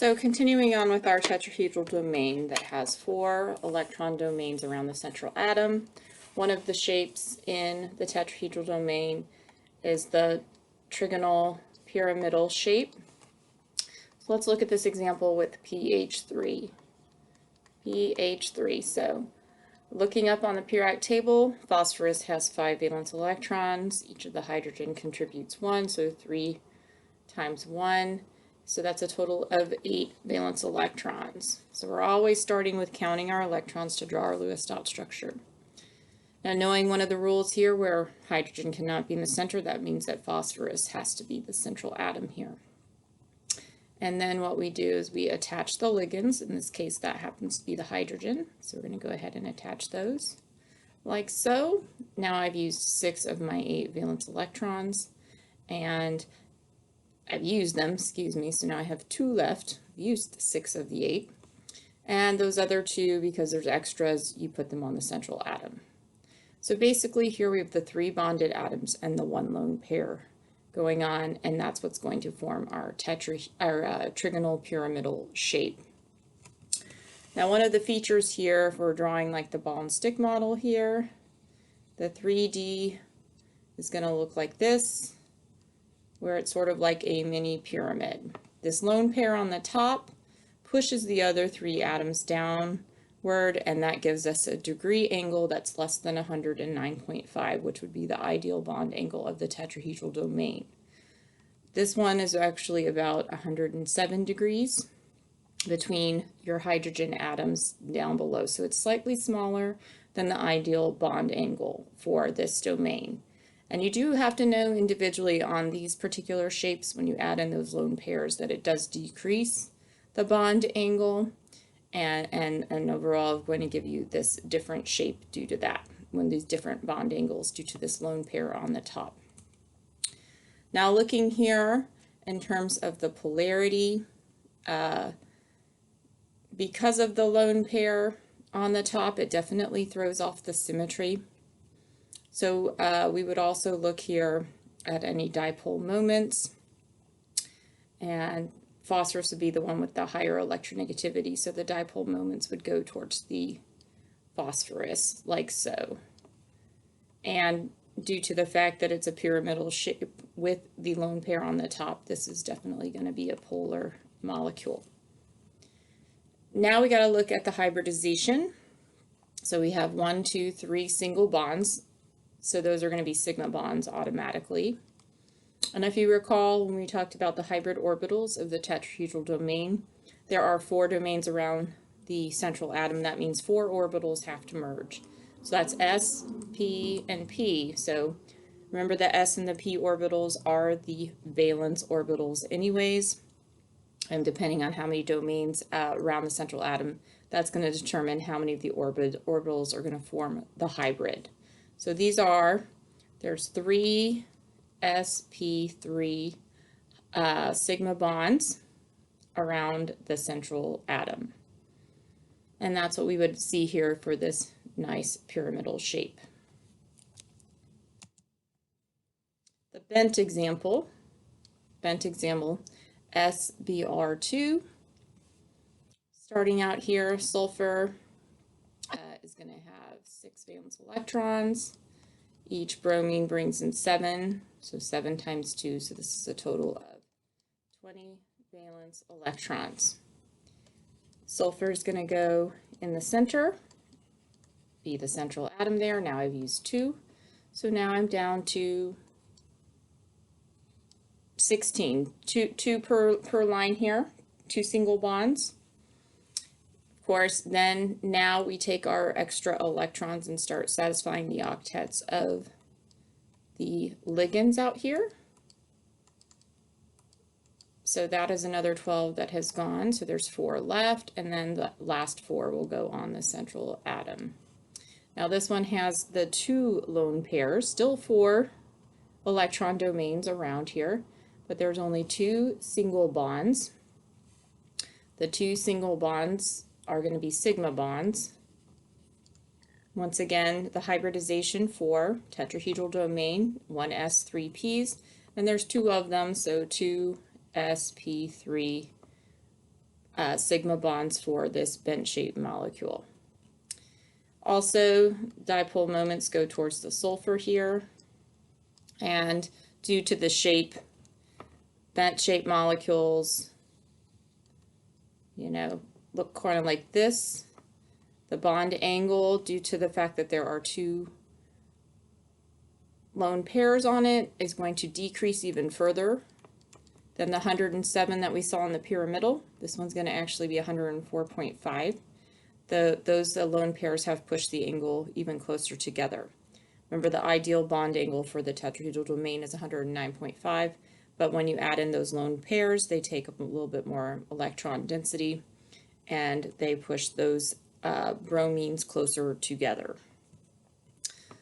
So continuing on with our tetrahedral domain that has 4 electron domains around the central atom. One of the shapes in the tetrahedral domain is the trigonal pyramidal shape. So let's look at this example with pH3. So looking up on the periodic table, phosphorus has 5 valence electrons. Each of the hydrogen contributes 1, so 3 times 1. So that's a total of 8 valence electrons. So we're always starting with counting our electrons to draw our Lewis dot structure. Now, knowing one of the rules here where hydrogen cannot be in the center, that means that phosphorus has to be the central atom here. And then what we do is we attach the ligands. In this case, that happens to be the hydrogen. So we're going to go ahead and attach those like so. Now I've used 6 of my 8 valence electrons, and I've used them, so now I have 2 left. I've used 6 of the 8. And those other 2, because there's extras, you put them on the central atom. So basically here we have the 3 bonded atoms and the 1 lone pair going on, and that's what's going to form our trigonal pyramidal shape. Now, one of the features here, if we're drawing like the ball and stick model here, the 3D is going to look like this, where it's sort of like a mini pyramid. This lone pair on the top pushes the other 3 atoms downward, and that gives us a degree angle that's less than 109.5, which would be the ideal bond angle of the tetrahedral domain. This one is actually about 107 degrees between your hydrogen atoms down below, so it's slightly smaller than the ideal bond angle for this domain. And you do have to know individually on these particular shapes when you add in those lone pairs that it does decrease the bond angle, and overall going to give you this different shape due to that, when these different bond angles due to this lone pair on the top. Now looking here in terms of the polarity, because of the lone pair on the top, it definitely throws off the symmetry. So we would also look here at any dipole moments, and phosphorus would be the one with the higher electronegativity, so the dipole moments would go towards the phosphorus like so. And due to the fact that it's a pyramidal shape with the lone pair on the top, this is definitely going to be a polar molecule. Now we got to look at the hybridization. So we have 1, 2, 3 single bonds. So those are going to be sigma bonds automatically. And if you recall, when we talked about the hybrid orbitals of the tetrahedral domain, there are 4 domains around the central atom. That means 4 orbitals have to merge. So that's S, P, and P. So remember the S and the P orbitals are the valence orbitals anyways. And depending on how many domains around the central atom, that's going to determine how many of the orbitals are going to form the hybrid. So there's 3 sp3 sigma bonds around the central atom. And that's what we would see here for this nice pyramidal shape. The bent example SBR2. Starting out here, sulfur is going to have 6 valence electrons. Each bromine brings in 7, so 7 times 2, so this is a total of 20 valence electrons. Sulfur is going to go in the center, be the central atom there. Now I've used 2, so now I'm down to 16, two per line here, 2 single bonds. Of course, then now we take our extra electrons and start satisfying the octets of the ligands out here. So that is another 12 that has gone, so there's 4 left, and then the last 4 will go on the central atom. Now this one has the 2 lone pairs, still 4 electron domains around here, but there's only 2 single bonds. The 2 single bonds are going to be sigma bonds. Once again, the hybridization for tetrahedral domain, 1s, 3 ps, and there's 2 of them, so 2 sp3 sigma bonds for this bent-shaped molecule. Also, dipole moments go towards the sulfur here, and due to the shape, bent-shaped molecules, look kind of like this. The bond angle, due to the fact that there are two lone pairs on it, is going to decrease even further than the 107 that we saw in the pyramidal. This one's going to actually be 104.5. Those lone pairs have pushed the angle even closer together. Remember, the ideal bond angle for the tetrahedral domain is 109.5, but when you add in those lone pairs, they take up a little bit more electron density, and they push those bromines closer together.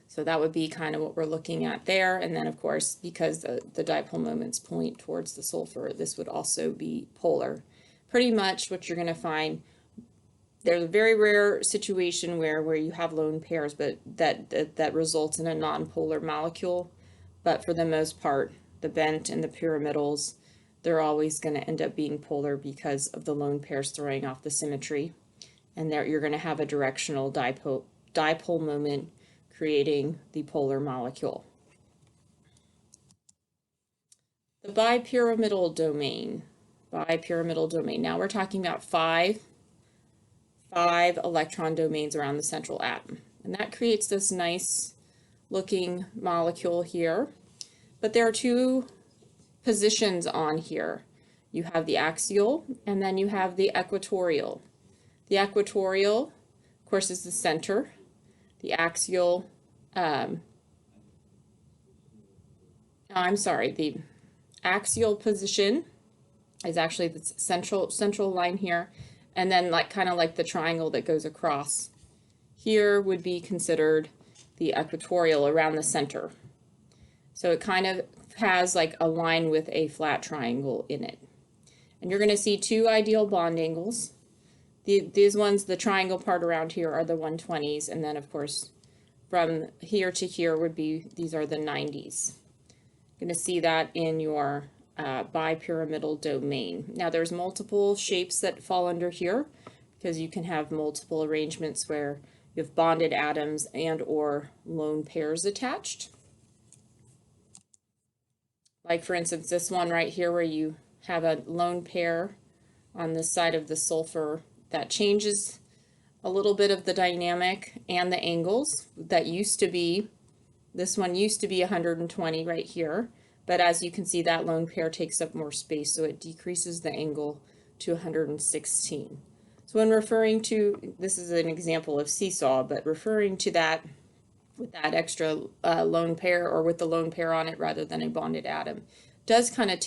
So that would be kind of what we're looking at there. And then, of course, because the dipole moments point towards the sulfur, this would also be polar. Pretty much what you're going to find, there's a very rare situation where you have lone pairs, but that results in a non-polar molecule. But for the most part, the bent and the pyramidals, they're always going to end up being polar because of the lone pairs throwing off the symmetry. And there you're going to have a directional dipole moment creating the polar molecule. The bipyramidal domain. Now we're talking about five electron domains around the central atom. And that creates this nice looking molecule here. But there are two positions on here. You have the axial, and then you have the equatorial. The equatorial, of course, is the center. The axial, the axial position is actually the central line here, and then kind of like the triangle that goes across here would be considered the equatorial around the center. So it kind of has like a line with a flat triangle in it. And you're going to see two ideal bond angles. These ones, the triangle part around here, are the 120s, and then of course from here to here would be, these are the 90s. You're going to see that in your bipyramidal domain. Now there's multiple shapes that fall under here, because you can have multiple arrangements where you have bonded atoms and or lone pairs attached. Like for instance, this one right here where you have a lone pair on this side of the sulfur, that changes a little bit of the dynamic and the angles. That used to be, this one used to be 120 right here, but as you can see, that lone pair takes up more space, so it decreases the angle to 116. So when referring to, this is an example of Seesaw, but referring to that with that extra lone pair, or with the lone pair on it rather than a bonded atom, does kind of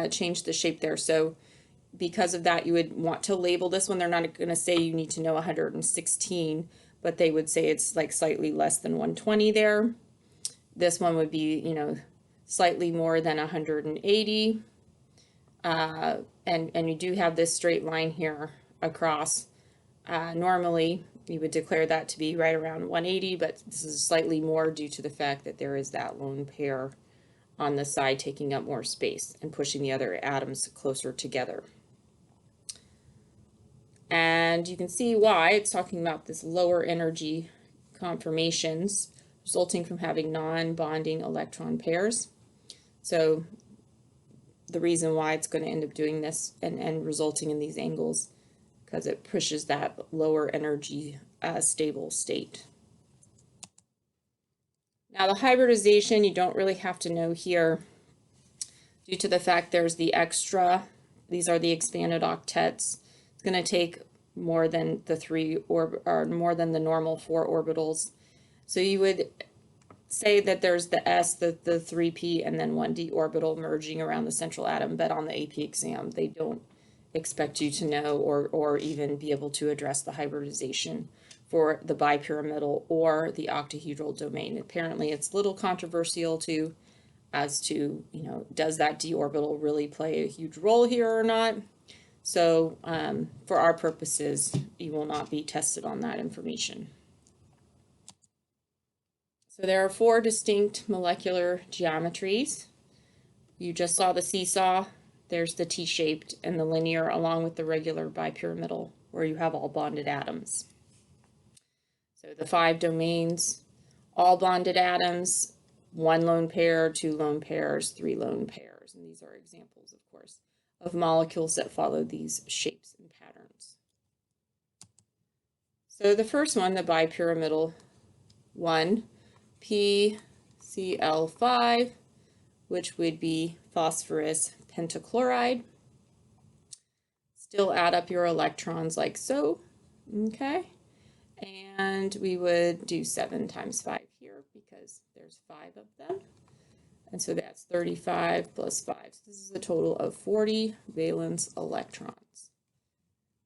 change the shape there. So because of that, you would want to label this one. They're not going to say you need to know 116, but they would say it's like slightly less than 120 there. This one would be, slightly more than 180. And you do have this straight line here across. Normally, you would declare that to be right around 180, but this is slightly more due to the fact that there is that lone pair on the side taking up more space and pushing the other atoms closer together. And you can see why it's talking about this lower energy conformations resulting from having non-bonding electron pairs. So the reason why it's going to end up doing this and resulting in these angles, because it pushes that lower energy stable state. Now the hybridization, you don't really have to know here due to the fact there's the extra, these are the expanded octets. It's going to take more than the more than the normal 4 orbitals. So you would say that there's the S, the 3p, and then 1d orbital merging around the central atom, but on the AP exam, they don't expect you to know or even be able to address the hybridization for the bipyramidal or the octahedral domain. Apparently it's a little controversial too, as to, does that d orbital really play a huge role here or not? So for our purposes, you will not be tested on that information. So there are 4 distinct molecular geometries. You just saw the seesaw There's the T-shaped and the linear along with the regular bipyramidal where you have all bonded atoms. So the 5 domains, all bonded atoms, 1 lone pair, 2 lone pairs, 3 lone pairs. And these are examples, of course, of molecules that follow these shapes and patterns. So the first one, the bipyramidal one, PCl5, which would be phosphorus pentachloride. Still add up your electrons like so, okay? And we would do 7 times 5 here because there's 5 of them. And so that's 35 plus 5. So this is a total of 40 valence electrons.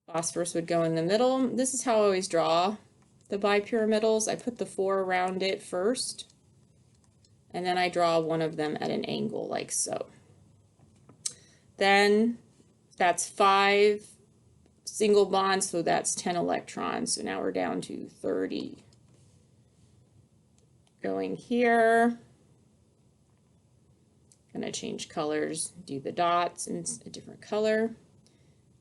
Phosphorus would go in the middle. This is how I always draw the bipyramidals. I put the 4 around it first, and then I draw one of them at an angle like so. Then that's 5 single bonds, so that's 10 electrons. So now we're down to 30. Going here, gonna change colors, do the dots in a different color.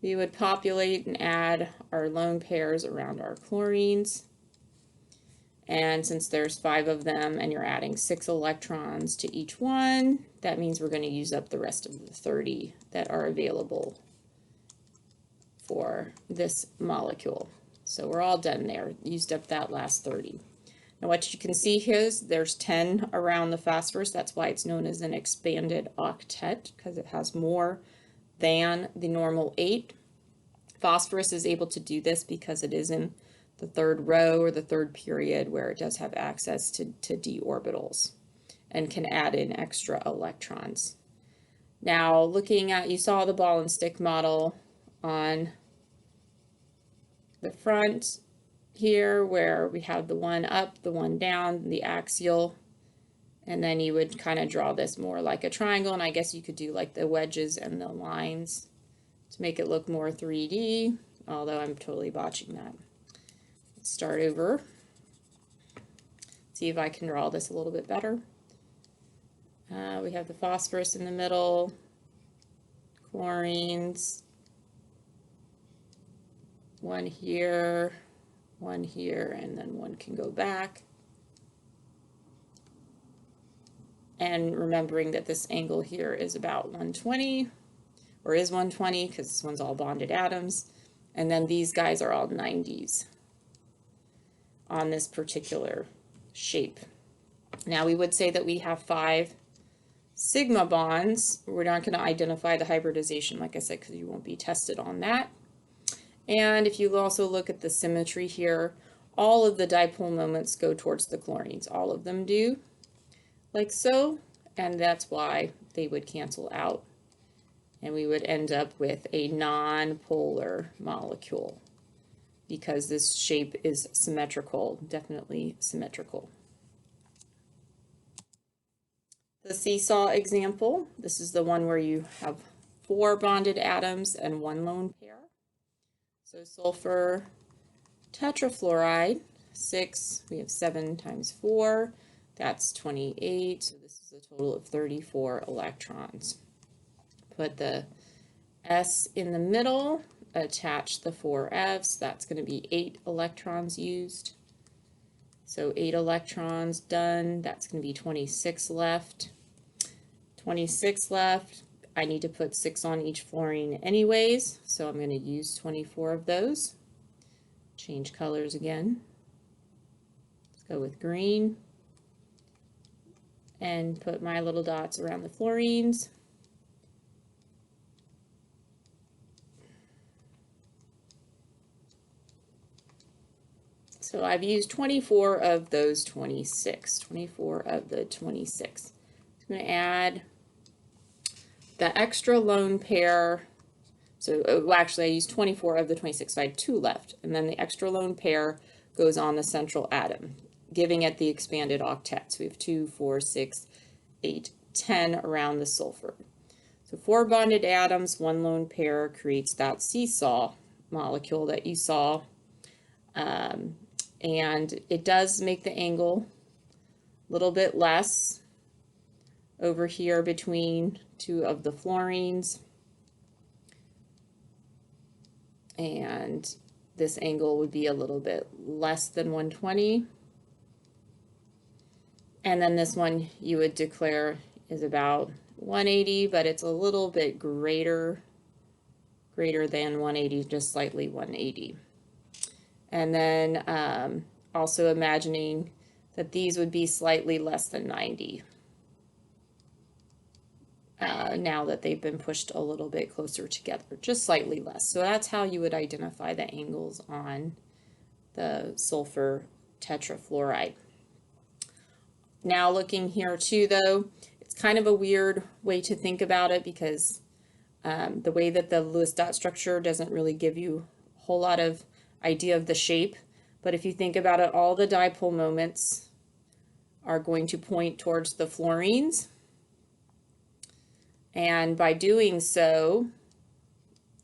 We would populate and add our lone pairs around our chlorines. And since there's 5 of them and you're adding 6 electrons to each one, that means we're going to use up the rest of the 30 that are available for this molecule. So we're all done there, used up that last 30. Now what you can see here is there's 10 around the phosphorus. That's why it's known as an expanded octet, because it has more than the normal 8. Phosphorus is able to do this because it is in the 3rd row or the 3rd period where it does have access to d orbitals and can add in extra electrons. Now looking at, you saw the ball and stick model on the front here where we have the one up, the one down, the axial, and then you would kind of draw this more like a triangle, and I guess you could do like the wedges and the lines to make it look more 3D, although I'm totally botching that. Let's start over. See if I can draw this a little bit better. We have the phosphorus in the middle, chlorines, one here, and then one can go back. And remembering that this angle here is about 120, or is 120, because this one's all bonded atoms. And then these guys are all 90s on this particular shape. Now we would say that we have 5 sigma bonds. We're not going to identify the hybridization, like I said, because you won't be tested on that. And if you also look at the symmetry here, all of the dipole moments go towards the chlorines. All of them do, like so, and that's why they would cancel out. And we would end up with a non-polar molecule because this shape is symmetrical, definitely symmetrical. The seesaw example, this is the one where you have 4 bonded atoms and 1 lone pair. So sulfur tetrafluoride, 6, we have 7 times 4, that's 28, so this is a total of 34 electrons. Put the S in the middle, attach the 4 F's, that's going to be 8 electrons used. So 8 electrons done, that's going to be 26 left. 26 left. I need to put 6 on each fluorine anyways, so I'm going to use 24 of those. Change colors again. Let's go with green. And put my little dots around the fluorines. So I've used 24 of those 26. 24 of the 26. I'm going to add the extra lone pair. So well, actually I used 24 of the 26, so I had 2 left. And then the extra lone pair goes on the central atom, giving it the expanded octet. So we have 2, 4, 6, 8, 10 around the sulfur. So 4 bonded atoms, 1 lone pair creates that seesaw molecule that you saw. And it does make the angle a little bit less over here between 2 of the fluorines. and this angle would be a little bit less than 120. And then this one you would declare is about 180, but it's a little bit greater than 180, just slightly 180. And then also imagining that these would be slightly less than 90 now that they've been pushed a little bit closer together, just slightly less. So that's how you would identify the angles on the sulfur tetrafluoride. Now looking here too, though, it's kind of a weird way to think about it because the way that the Lewis dot structure doesn't really give you a whole lot of idea of the shape. But if you think about it, all the dipole moments are going to point towards the fluorines. And by doing so,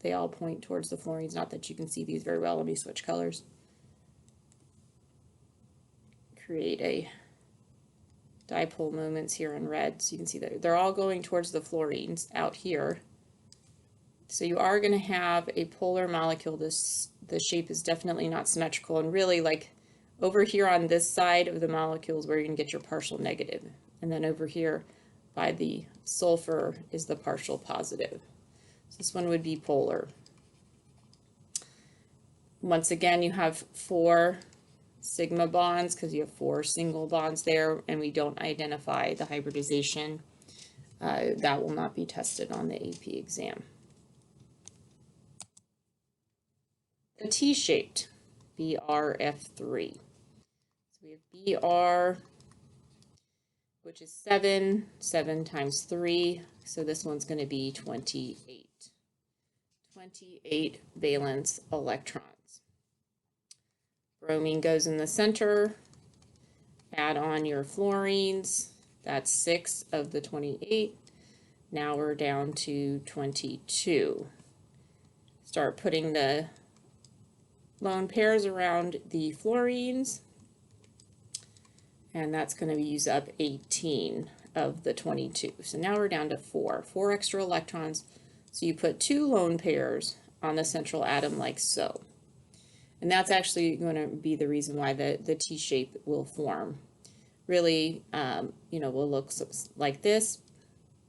they all point towards the fluorines. Not that you can see these very well. Let me switch colors. Create a dipole moments here in red. So you can see that they're all going towards the fluorines out here. So you are going to have a polar molecule. The shape is definitely not symmetrical, and really like over here on this side of the molecules where you can get your partial negative, and then over here by the sulfur is the partial positive. So this one would be polar. Once again, you have 4 sigma bonds because you have 4 single bonds there, and we don't identify the hybridization. That will not be tested on the AP exam. The T-shaped BrF3. So we have Br, which is 7 times 3. So this one's going to be 28. 28 valence electrons. Bromine goes in the center. Add on your fluorines. That's 6 of the 28. Now we're down to 22. Start putting the lone pairs around the fluorines, and that's going to use up 18 of the 22. So now we're down to 4 extra electrons. So you put 2 lone pairs on the central atom like so, and that's actually going to be the reason why the T shape will form. Really, you know, will look like this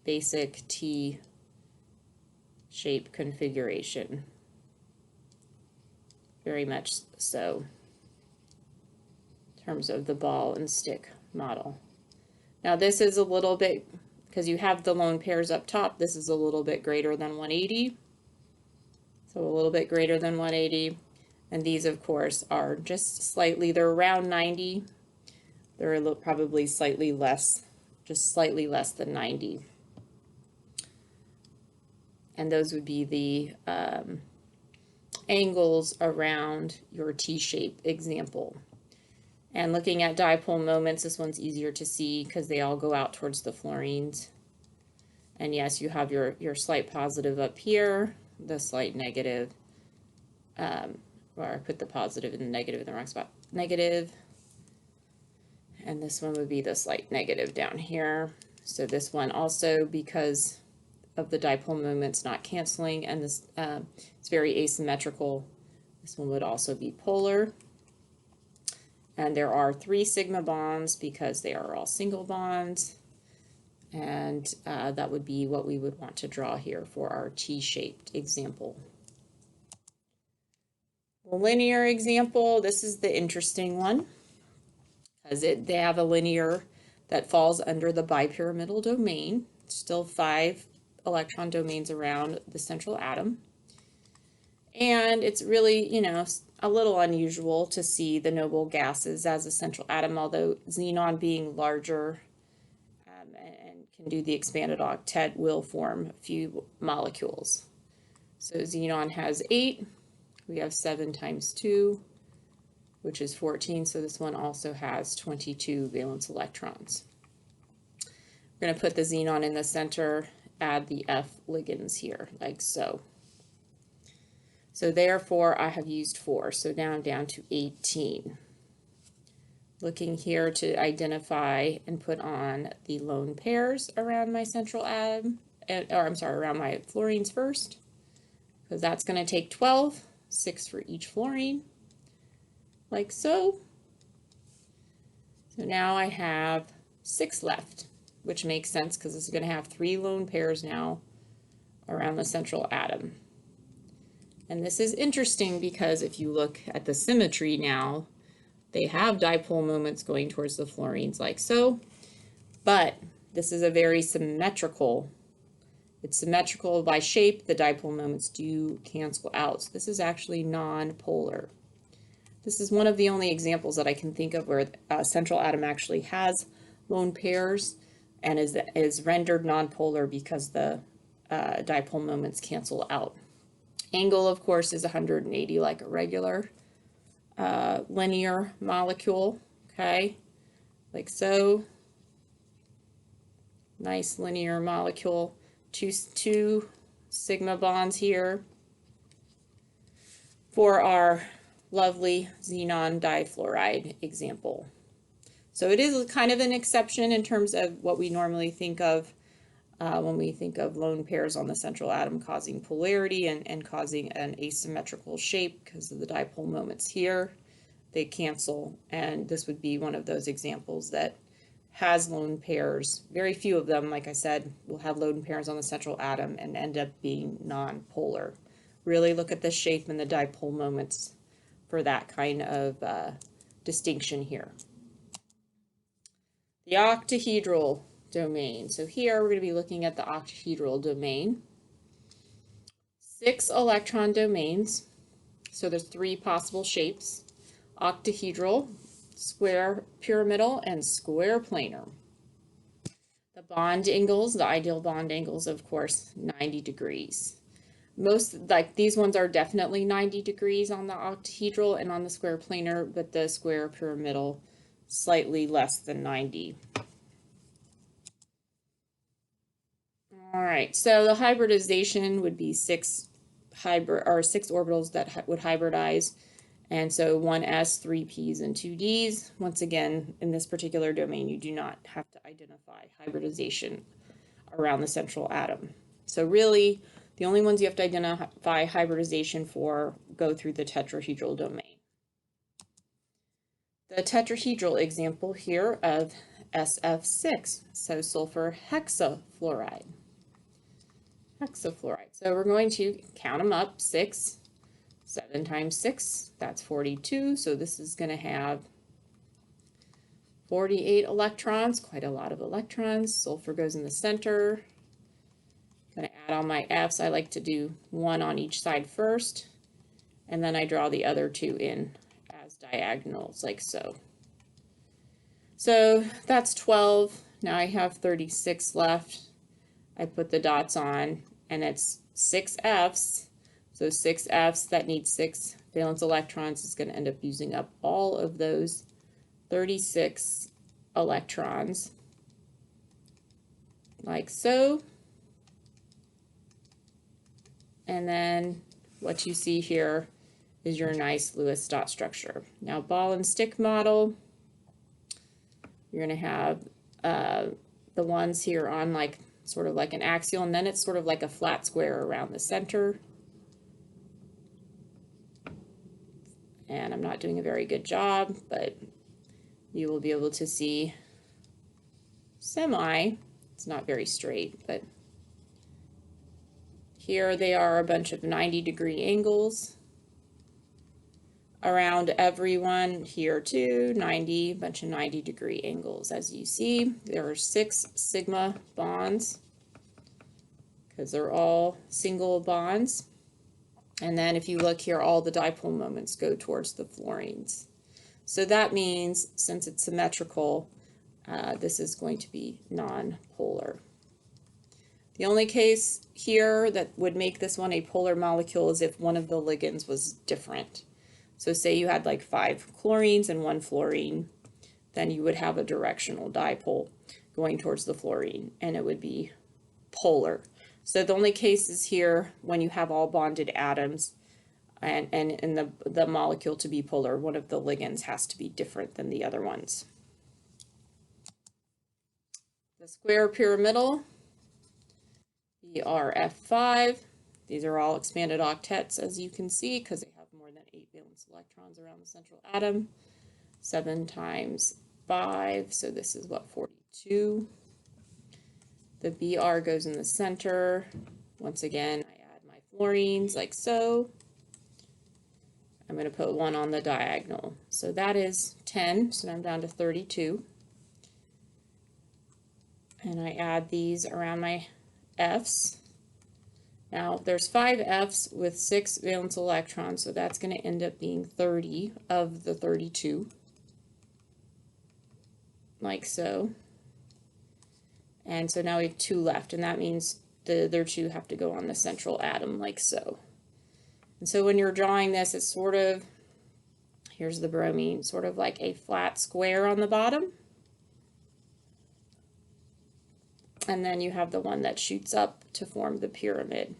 basic T shape configuration. Very much so in terms of the ball and stick model. Now this is a little bit, because you have the lone pairs up top, this is a little bit greater than 180. So a little bit greater than 180. And these, of course, are just slightly, they're around 90. They're probably slightly less, just slightly less than 90. And those would be the angles around your T-shaped example. And looking at dipole moments, this one's easier to see because they all go out towards the fluorines. And yes, you have your slight positive up here, the slight negative, or I put the positive and the negative in the wrong spot, negative. And this one would be the slight negative down here. So this one also, because of the dipole moments not canceling, and this it's very asymmetrical, this one would also be polar. And there are 3 sigma bonds because they are all single bonds, and that would be what we would want to draw here for our T-shaped example. The linear example, this is the interesting one because they have a linear that falls under the bipyramidal domain. Still 5 electron domains around the central atom. And it's really, you know, a little unusual to see the noble gases as a central atom, although xenon being larger and can do the expanded octet will form a few molecules. So xenon has 8. We have 7 times 2, which is 14. So this one also has 22 valence electrons. We're going to put the xenon in the center, add the F ligands here, like so. So therefore, I have used 4. So now I'm down to 18. Looking here to identify and put on the lone pairs around my central atom, or I'm sorry, around my fluorines first, because that's going to take 12. 6 for each fluorine, like so. So now I have 6 left, which makes sense because this is going to have 3 lone pairs now around the central atom. And this is interesting because if you look at the symmetry now, they have dipole moments going towards the fluorines like so, but this is a very symmetrical. It's symmetrical by shape. The dipole moments do cancel out. So this is actually non-polar. This is one of the only examples that I can think of where a central atom actually has lone pairs and is rendered nonpolar because the dipole moments cancel out. Angle, of course, is 180 like a regular linear molecule, okay, like so. Nice linear molecule, two sigma bonds here for our lovely xenon difluoride example. So it is kind of an exception in terms of what we normally think of when we think of lone pairs on the central atom causing polarity and causing an asymmetrical shape because of the dipole moments here. They cancel, and this would be one of those examples that has lone pairs. Very few of them, like I said, will have lone pairs on the central atom and end up being non-polar. Really look at the shape and the dipole moments for that kind of distinction here. The octahedral domain. So here we're going to be looking at the octahedral domain. 6 electron domains. So there's 3 possible shapes. Octahedral, square pyramidal, and square planar. The bond angles, the ideal bond angles, of course, 90 degrees. Most, like these ones are definitely 90 degrees on the octahedral and on the square planar, but the square pyramidal slightly less than 90. All right, so the hybridization would be 6 orbitals that would hybridize. And so 1s, 3 p's, and 2 d's. Once again, in this particular domain, you do not have to identify hybridization around the central atom. So really, the only ones you have to identify hybridization for go through the tetrahedral domain. The tetrahedral example here of SF6, so sulfur hexafluoride. So we're going to count them up, 6. 7 times 6, that's 42. So this is going to have 48 electrons, quite a lot of electrons. Sulfur goes in the center. Going to add all my F's. I like to do 1 on each side first, and then I draw the other 2 in as diagonals, like so. So that's 12. Now I have 36 left. I put the dots on, and it's 6 F's. So 6 F's that need 6 valence electrons is going to end up using up all of those 36 electrons, like so. And then what you see here is your nice Lewis dot structure. Now ball and stick model, you're going to have the ones here on like sort of like an axial, and then it's sort of like a flat square around the center. And I'm not doing a very good job, but you will be able to see semi. It's not very straight, but here they are, a bunch of 90-degree angles around everyone. Here too, 90, bunch of 90-degree angles. As you see, there are 6 sigma bonds because they're all single bonds. And then if you look here, all the dipole moments go towards the fluorines. So that means, since it's symmetrical, this is going to be non-polar. The only case here that would make this one a polar molecule is if one of the ligands was different. So say you had like 5 chlorines and 1 fluorine, then you would have a directional dipole going towards the fluorine, and it would be polar. So the only case is here when you have all bonded atoms and the molecule to be polar, one of the ligands has to be different than the other ones. The square pyramidal, BrF5, these are all expanded octets, as you can see, because they have valence electrons around the central atom. 7 times 5, so this is what, 42. The Br goes in the center. Once again, I add my fluorines like so. I'm going to put 1 on the diagonal. So that is 10, so I'm down to 32. And I add these around my Fs. Now there's 5 Fs with 6 valence electrons, so that's going to end up being 30 of the 32. Like so. And so now we have 2 left, and that means the other 2 have to go on the central atom like so. And so when you're drawing this, it's sort of, here's the bromine, sort of like a flat square on the bottom. And then you have the one that shoots up to form the pyramid.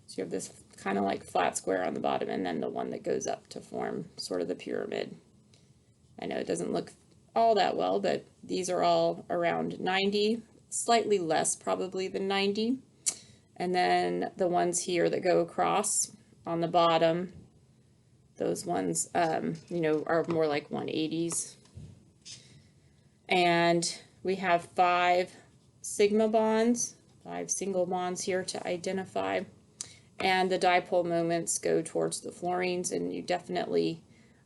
So you have this kind of like flat square on the bottom, and then the one that goes up to form sort of the pyramid. I know it doesn't look all that well, but these are all around 90, slightly less probably than 90. And then the ones here that go across on the bottom, those ones, you know, are more like 180s. And we have 5 sigma bonds, 5 single bonds here to identify. And the dipole moments go towards the fluorines, and you definitely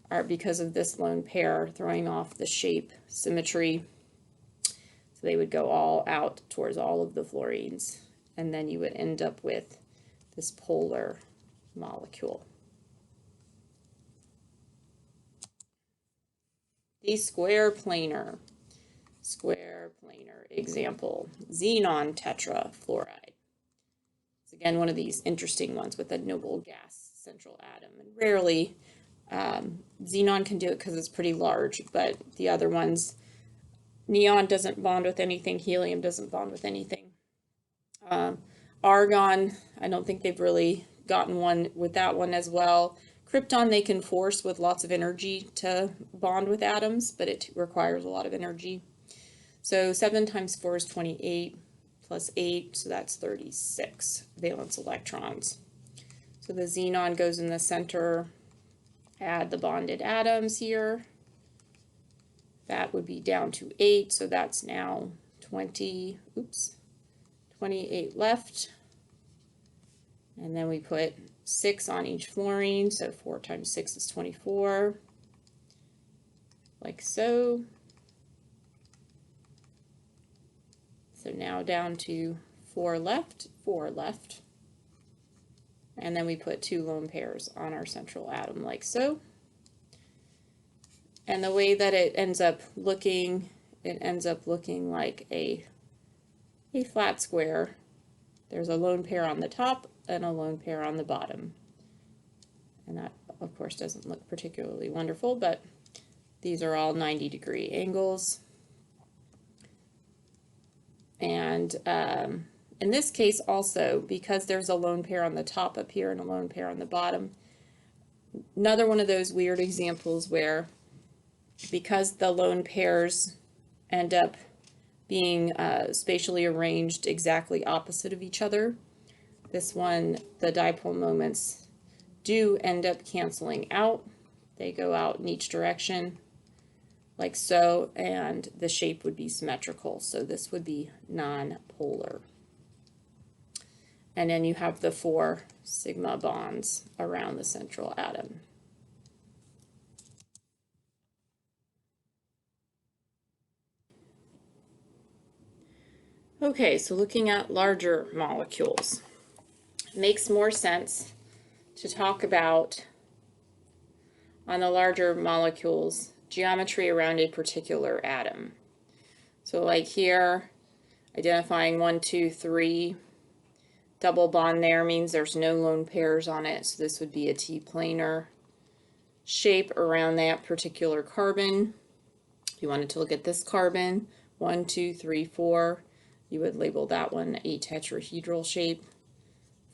are, because of this lone pair, throwing off the shape symmetry. So they would go all out towards all of the fluorines, and then you would end up with this polar molecule. The square planar example, xenon tetrafluoride. It's again one of these interesting ones with a noble gas central atom, and rarely xenon can do it because it's pretty large, but the other ones, neon doesn't bond with anything, helium doesn't bond with anything. Argon, I don't think they've really gotten one with that one as well. Krypton they can force with lots of energy to bond with atoms, but it requires a lot of energy. So 7 times 4 is 28, plus 8, so that's 36 valence electrons. So the xenon goes in the center. Add the bonded atoms here. That would be down to 8, so that's now 28 left. And then we put 6 on each fluorine, so 4 times 6 is 24, like so. So now down to 4 left. And then we put 2 lone pairs on our central atom like so. And the way that it ends up looking like a flat square. There's a lone pair on the top and a lone pair on the bottom. And that, of course, doesn't look particularly wonderful, but these are all 90-degree angles. And in this case also, because there's a lone pair on the top up here and a lone pair on the bottom, another one of those weird examples where, because the lone pairs end up being spatially arranged exactly opposite of each other, this one, the dipole moments do end up canceling out. They go out in each direction, like so, and the shape would be symmetrical. So this would be non-polar. And then you have the 4 sigma bonds around the central atom. Okay, so looking at larger molecules, it makes more sense to talk about, on the larger molecules, geometry around a particular atom. So like here, identifying 1, 2, 3, double bond there means there's no lone pairs on it, so this would be a T-planar shape around that particular carbon. If you wanted to look at this carbon, 1, 2, 3, 4, you would label that one a tetrahedral shape.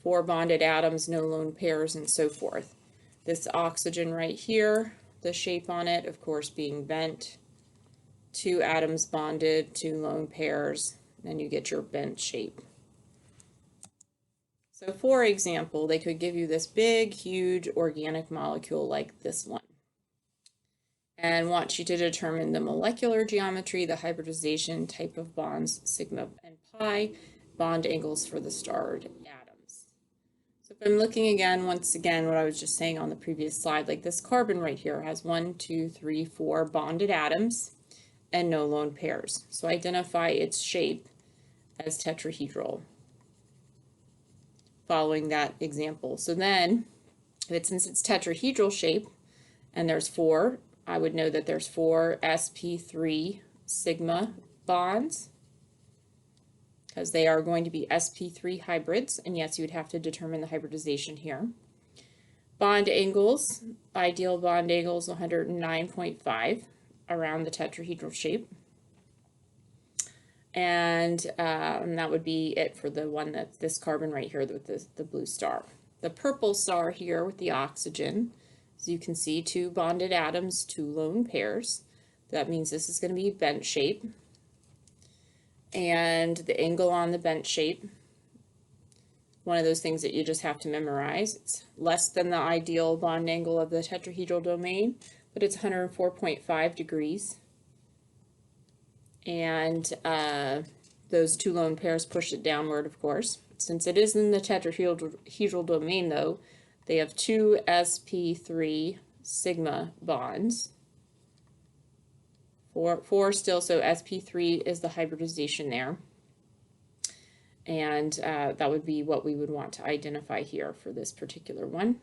4 bonded atoms, no lone pairs, and so forth. This oxygen right here, the shape on it, of course, being bent. 2 atoms bonded, 2 lone pairs, then you get your bent shape. So for example, they could give you this big, huge organic molecule like this one and want you to determine the molecular geometry, the hybridization, type of bonds, sigma and pi, bond angles for the starred atoms. So if I'm looking again, once again, what I was just saying on the previous slide, like this carbon right here has 1, 2, 3, 4 bonded atoms and no lone pairs. So identify its shape as tetrahedral following that example. So then, since it's tetrahedral shape and there's 4, I would know that there's 4 sp3 sigma bonds because they are going to be sp3 hybrids, and yes, you would have to determine the hybridization here. Bond angles, ideal bond angles 109.5 around the tetrahedral shape. And that would be it for the one that this carbon right here with the blue star. The purple star here with the oxygen, as you can see, 2 bonded atoms, 2 lone pairs. That means this is going to be bent shape. And the angle on the bent shape, one of those things that you just have to memorize. It's less than the ideal bond angle of the tetrahedral domain, but it's 104.5 degrees. And those 2 lone pairs push it downward, of course. Since it is in the tetrahedral domain, though, they have 2 sp3 sigma bonds. 4 still, so sp3 is the hybridization there. And that would be what we would want to identify here for this particular one.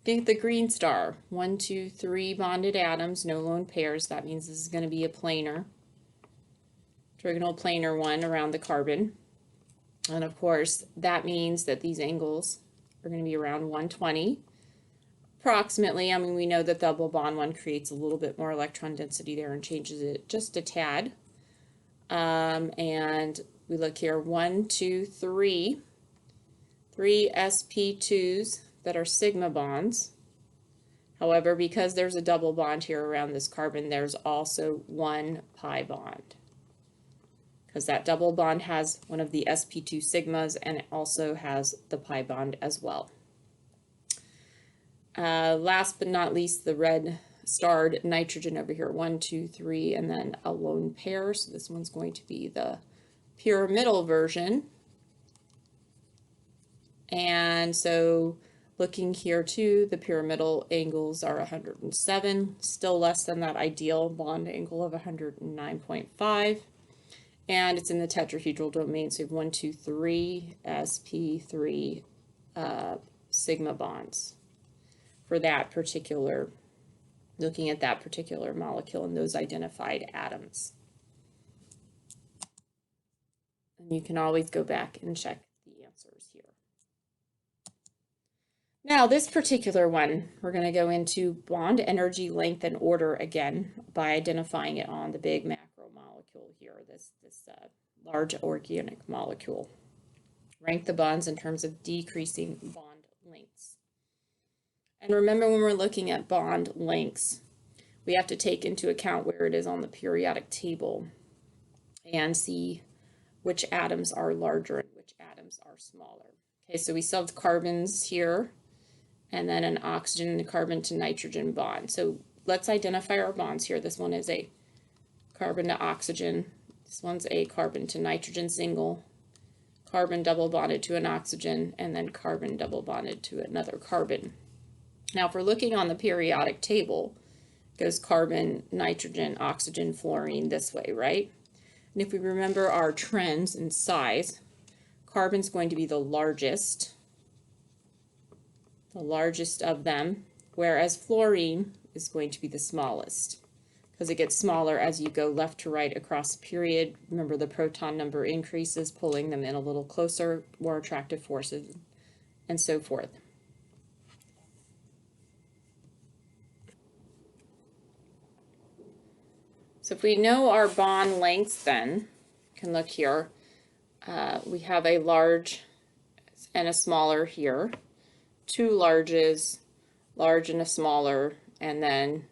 Think the green star, 1, 2, 3 bonded atoms, no lone pairs. That means this is going to be a planar. Trigonal planar one around the carbon. And of course, that means that these angles are going to be around 120 approximately. I mean, we know that double bond one creates a little bit more electron density there and changes it just a tad. And we look here, 1, 2, 3 sp2s that are sigma bonds. However, because there's a double bond here around this carbon, there's also 1 pi bond, because that double bond has one of the sp2 sigmas and it also has the pi bond as well. Last but not least, the red starred nitrogen over here, 1, 2, 3, and then a lone pair. So this one's going to be the pyramidal version. And so looking here too, the pyramidal angles are 107, still less than that ideal bond angle of 109.5. And it's in the tetrahedral domain, so you have 1, 2, 3 sp3 sigma bonds for that particular, looking at that particular molecule and those identified atoms. And you can always go back and check the answers here. Now this particular one, we're going to go into bond energy, length, and order again by identifying it on the big macro molecule here, this large organic molecule. Rank the bonds in terms of decreasing bond lengths. And remember, when we're looking at bond lengths, we have to take into account where it is on the periodic table and see which atoms are larger and which atoms are smaller. Okay, so we still have carbons here, and then an oxygen and a carbon to nitrogen bond. So let's identify our bonds here. This one is a carbon to oxygen. This one's a carbon to nitrogen single, carbon double bonded to an oxygen, and then carbon double bonded to another carbon. Now, if we're looking on the periodic table, it goes carbon, nitrogen, oxygen, fluorine this way, right? And if we remember our trends in size, carbon's going to be the largest of them, whereas fluorine is going to be the smallest, because it gets smaller as you go left to right across the period. Remember, the proton number increases, pulling them in a little closer, more attractive forces, and so forth. So if we know our bond lengths, then you can look here. We have a large and a smaller here, 2 larges, large and a smaller, and then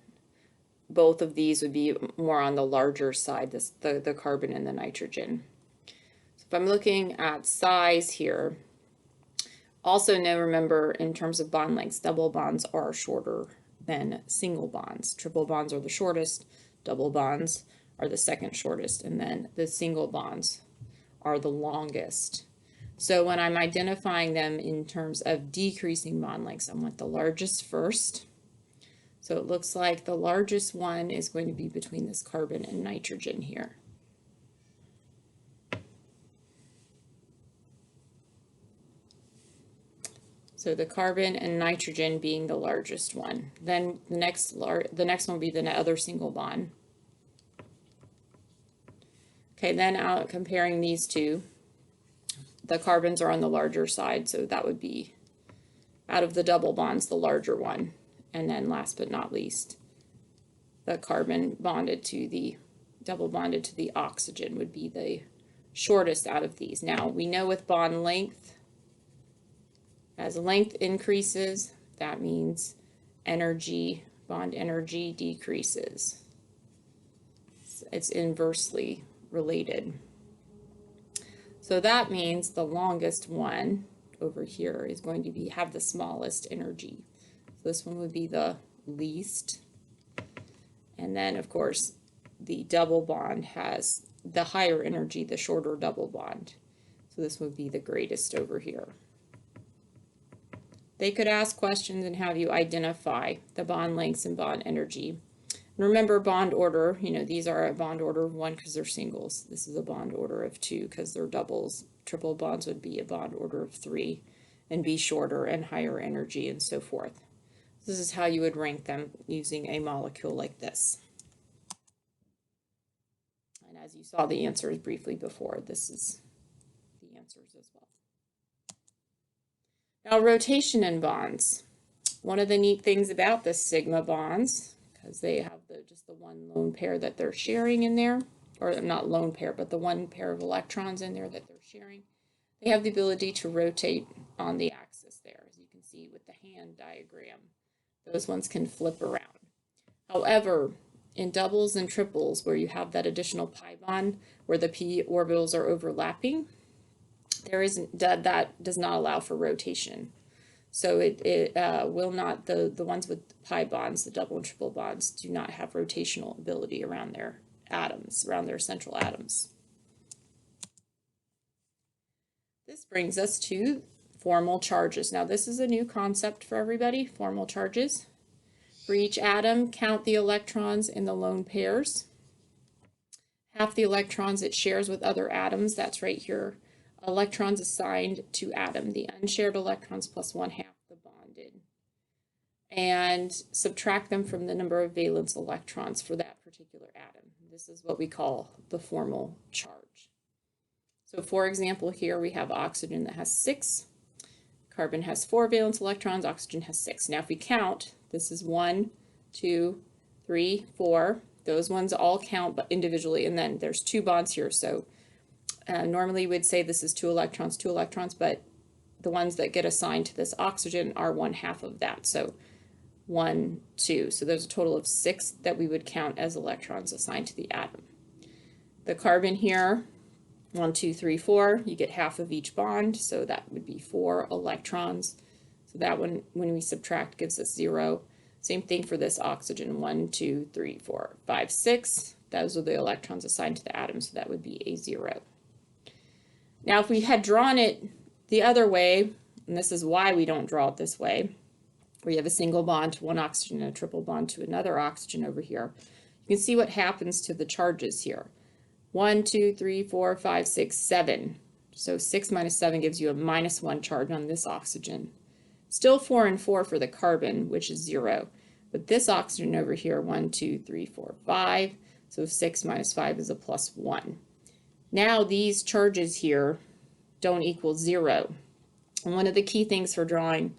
both of these would be more on the larger side, the carbon and the nitrogen. So if I'm looking at size here, Also know, remember, in terms of bond lengths, double bonds are shorter than single bonds. Triple bonds are the shortest, double bonds are the second shortest, and then the single bonds are the longest. So when I'm identifying them in terms of decreasing bond lengths, I want the largest first. So it looks like the largest one is going to be between this carbon and nitrogen here. So the carbon and nitrogen being the largest one. Then the next one will be the other single bond. Okay, then out comparing these two, the carbons are on the larger side, so that would be, out of the double bonds, the larger one. And then last but not least, the carbon bonded to the, double bonded to the oxygen would be the shortest out of these. Now, we know with bond length, as length increases, that means energy, bond energy decreases. It's inversely related. So that means the longest one over here is going to have the smallest energy. So this one would be the least. And then, of course, the double bond has the higher energy, the shorter double bond. So this would be the greatest over here. They could ask questions and have you identify the bond lengths and bond energy. And remember bond order, you know, these are a bond order of 1 because they're singles. This is a bond order of 2 because they're doubles. Triple bonds would be a bond order of 3 and be shorter and higher energy and so forth. This is how you would rank them using a molecule like this. And as you saw the answers briefly before, this is the answers as well. Now, rotation in bonds. One of the neat things about the sigma bonds, because they have just the one lone pair that they're sharing in there, or not lone pair, but the one pair of electrons in there that they're sharing, they have the ability to rotate on the axis there, as you can see with the hand diagram. Those ones can flip around. However, in doubles and triples, where you have that additional pi bond, where the p orbitals are overlapping, that does not allow for rotation. So it will not, the ones with pi bonds, the double and triple bonds, do not have rotational ability around their atoms, around their central atoms. This brings us to formal charges. Now this is a new concept for everybody, formal charges. For each atom, count the electrons in the lone pairs. Half the electrons it shares with other atoms, that's right here. Electrons assigned to atom, the unshared electrons plus 1/2 the bonded. And subtract them from the number of valence electrons for that particular atom. This is what we call the formal charge. So for example, here we have oxygen that has 6. Carbon has 4 valence electrons, oxygen has 6. Now if we count, this is 1, 2, 3, 4. Those ones all count but individually, and then there's 2 bonds here, so normally we'd say this is 2 electrons, but the ones that get assigned to this oxygen are 1/2 of that. So 1, 2. So there's a total of 6 that we would count as electrons assigned to the atom. The carbon here, 1, 2, 3, 4, you get half of each bond, so that would be 4 electrons. So that one, when we subtract, gives us 0. Same thing for this oxygen, 1, 2, 3, 4, 5, 6. Those are the electrons assigned to the atom, so that would be a 0. Now, if we had drawn it the other way, and this is why we don't draw it this way, where you have a single bond to one oxygen and a triple bond to another oxygen over here, you can see what happens to the charges here. 1, 2, 3, 4, 5, 6, 7. So 6 minus 7 gives you a -1 charge on this oxygen. Still 4 and 4 for the carbon, which is 0. But this oxygen over here, 1, 2, 3, 4, 5. So 6 minus 5 is a +1. Now these charges here don't equal 0. And one of the key things for drawing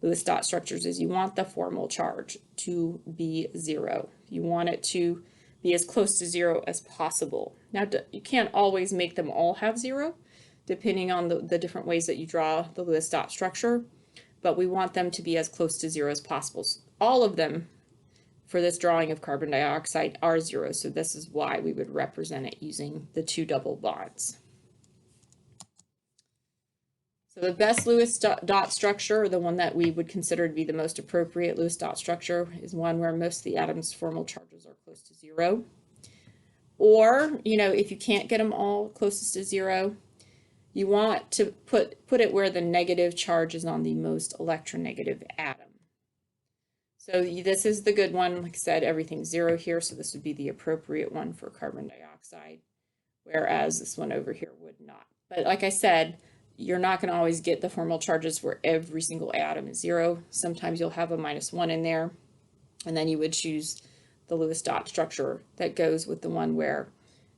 Lewis dot structures is you want the formal charge to be 0. You want it to be as close to 0 as possible. Now you can't always make them all have 0, depending on the different ways that you draw the Lewis dot structure, but we want them to be as close to 0 as possible. So all of them for this drawing of carbon dioxide are 0, so this is why we would represent it using the 2 double bonds. So the best Lewis dot structure, or the one that we would consider to be the most appropriate Lewis dot structure, is one where most of the atoms' formal charges are close to zero. Or, if you can't get them all closest to zero, you want to put it where the negative charge is on the most electronegative atom. So this is the good one. Like I said, everything's zero here, so this would be the appropriate one for carbon dioxide, whereas this one over here would not. But like I said, you're not going to always get the formal charges where every single atom is zero. Sometimes you'll have a -1 in there, and then you would choose the Lewis dot structure that goes with the one where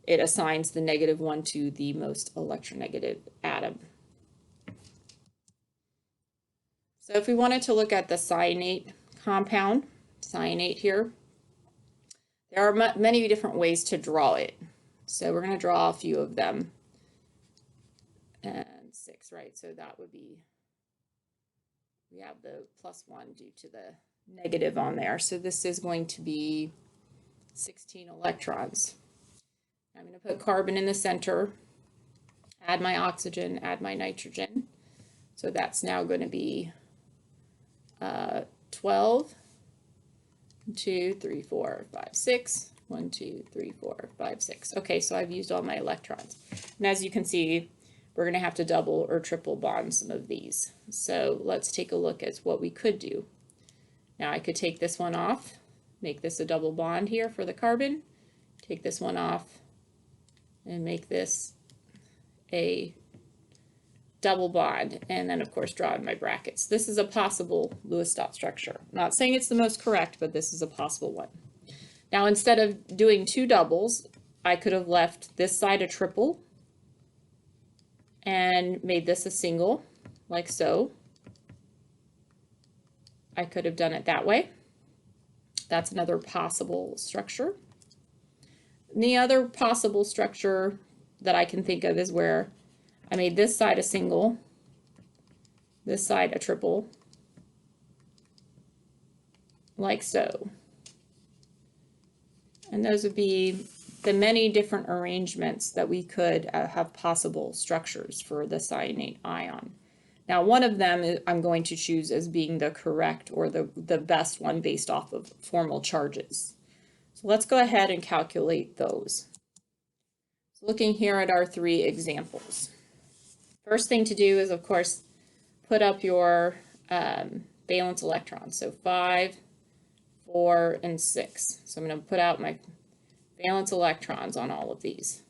it assigns the -1 to the most electronegative atom. So if we wanted to look at the cyanate compound, cyanate here, there are many different ways to draw it. So we're going to draw a few of them. And 6, right? So that would be, we have the +1 due to the negative on there. So this is going to be 16 electrons. I'm going to put carbon in the center, add my oxygen, add my nitrogen. So that's now going to be 12, 1, 2, 3, 4, 5, 6, 1, 2, 3, 4, 5, 6. Okay, so I've used all my electrons. And as you can see, we're going to have to double or triple bond some of these. So let's take a look at what we could do. Now I could take this one off, make this a double bond here for the carbon, take this one off, and make this a double bond, and then of course draw in my brackets. This is a possible Lewis dot structure. I'm not saying it's the most correct, but this is a possible one. Now instead of doing 2 doubles, I could have left this side a triple and made this a single, like so. I could have done it that way. That's another possible structure. And the other possible structure that I can think of is where I made this side a single, this side a triple, like so. And those would be the many different arrangements that we could have possible structures for the cyanate ion. Now, one of them I'm going to choose as being the correct or the best one based off of formal charges. So let's go ahead and calculate those. So looking here at our 3 examples. First thing to do is, of course, put up your valence electrons. So 5, 4, and 6. So I'm going to put out my valence electrons on all of these.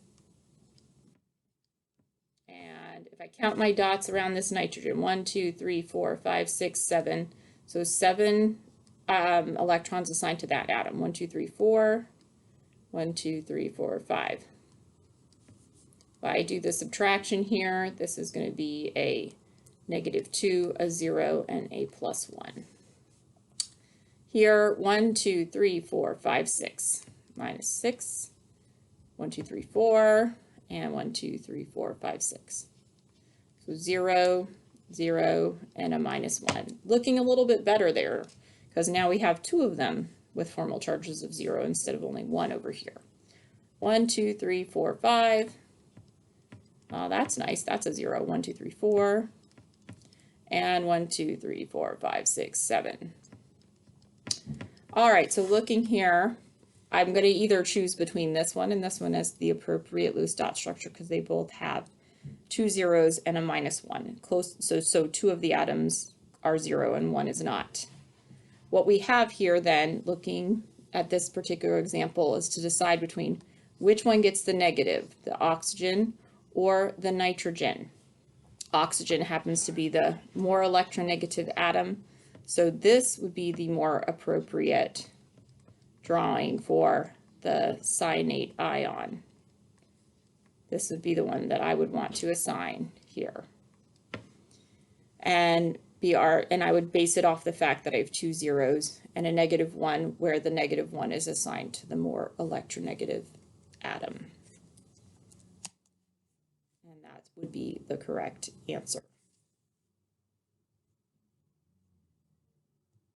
And if I count my dots around this nitrogen, 1, 2, 3, 4, 5, 6, 7. So 7 electrons assigned to that atom. 1, 2, 3, 4. 1, 2, 3, 4, 5. If I do the subtraction here, this is going to be a -2, a 0, and a +1. Here, 1, 2, 3, 4, 5, 6. -6, 1, 2, 3, 4, and 1, 2, 3, 4, 5, 6. So 0, 0, and a -1. Looking a little bit better there, because now we have 2 of them with formal charges of 0 instead of only 1 over here. 1, 2, 3, 4, 5. Oh, that's nice. That's a 0. 1, 2, 3, 4. And 1, 2, 3, 4, 5, 6, 7. All right, so looking here, I'm going to either choose between this one and this one as the appropriate Lewis dot structure because they both have 2 zeros and a -1. Close, so 2 of the atoms are 0 and 1 is not. What we have here then, looking at this particular example, is to decide between which one gets the negative, the oxygen or the nitrogen. Oxygen happens to be the more electronegative atom, so this would be the more appropriate drawing for the cyanate ion. This would be the one that I would want to assign here. And I would base it off the fact that I have 2 zeros and a -1, where the -1 is assigned to the more electronegative atom. And that would be the correct answer.